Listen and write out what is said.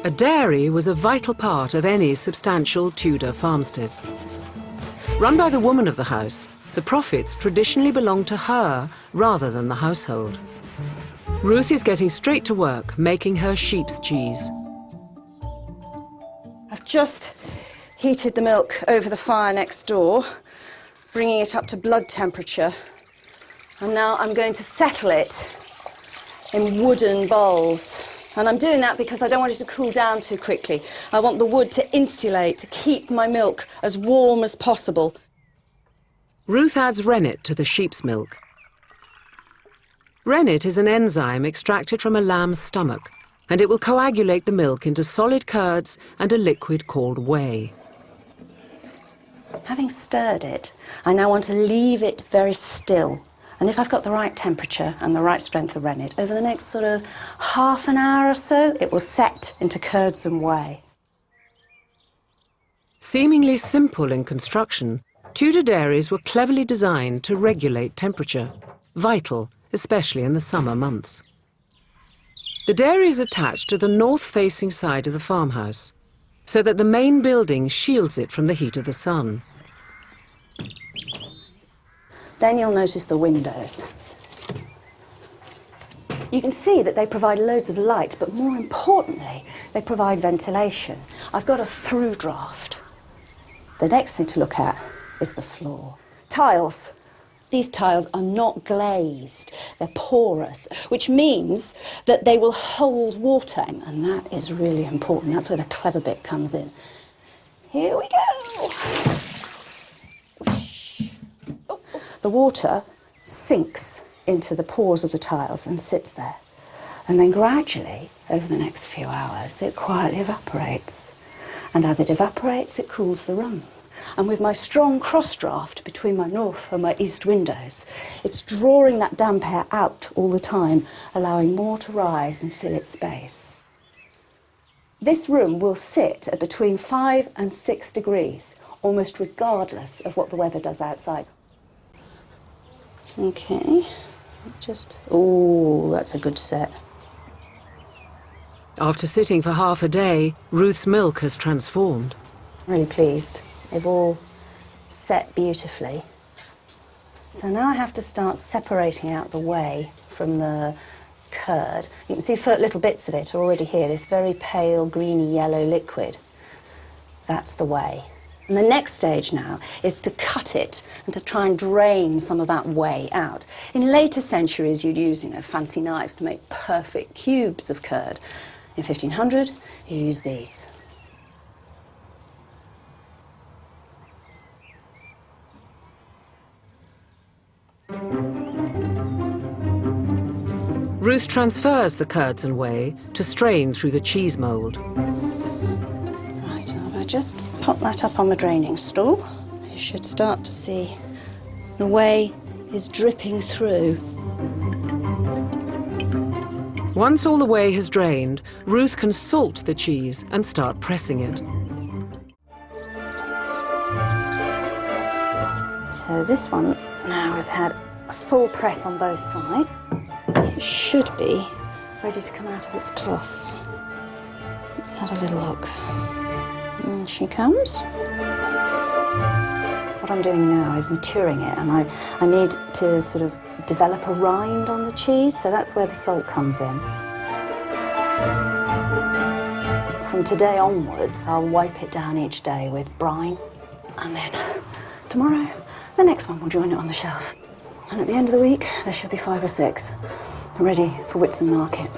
A dairy was a vital part of any substantial Tudor farmstead. Run by the woman of the house, the profits traditionally belonged to her rather than the household. Ruth is getting straight to work, making her sheep's cheese. I've just heated the milk over the fire next door, bringing it up to blood temperature. And now I'm going to settle it in wooden bowls. And I'm doing that because I don't want it to cool down too quickly. I want the wood to insulate, to keep my milk as warm as possible. Ruth adds rennet to the sheep's milk. Rennet is an enzyme extracted from a lamb's stomach, and it will coagulate the milk into solid curds and a liquid called whey. Having stirred it, I now want to leave it very still. And if I've got the right temperature and the right strength of rennet, over the next sort of half an hour or so, it will set into curds and whey. Seemingly simple in construction, Tudor dairies were cleverly designed to regulate temperature, vital, especially in the summer months. The dairy is attached to the north-facing side of the farmhouse, so that the main building shields it from the heat of the sun. Then you'll notice the windows. You can see that they provide loads of light, but more importantly, they provide ventilation. I've got a through draft. The next thing to look at is the floor. Tiles. These tiles are not glazed, they're porous, which means that they will hold water, and that is really important. That's where the clever bit comes in. Here we go. The water sinks into the pores of the tiles and sits there. And then gradually, over the next few hours, it quietly evaporates. And as it evaporates, it cools the room. And with my strong cross draft between my north and my east windows, it's drawing that damp air out all the time, allowing more to rise and fill its space. This room will sit at between 5 and 6 degrees, almost regardless of what the weather does outside. Okay, oh, that's a good set. After sitting for half a day, Ruth's milk has transformed. Really pleased. They've all set beautifully. So now I have to start separating out the whey from the curd. You can see little bits of it are already here, this very pale greeny yellow liquid. That's the whey. And the next stage now is to cut it and to try and drain some of that whey out. In later centuries, you'd use, fancy knives to make perfect cubes of curd. In 1500, you use these. Ruth transfers the curds and whey to strain through the cheese mould. Right, now if I just pop that up on the draining stool, you should start to see the whey is dripping through. Once all the whey has drained, Ruth can salt the cheese and start pressing it. So this one now has had a full press on both sides. It should be ready to come out of its cloths. Let's have a little look. And she comes. What I'm doing now is maturing it, and I need to sort of develop a rind on the cheese, so that's where the salt comes in. From today onwards, I'll wipe it down each day with brine, and then tomorrow, the next one will join it on the shelf. And at the end of the week, there should be 5 or 6 ready for Whitsun Market.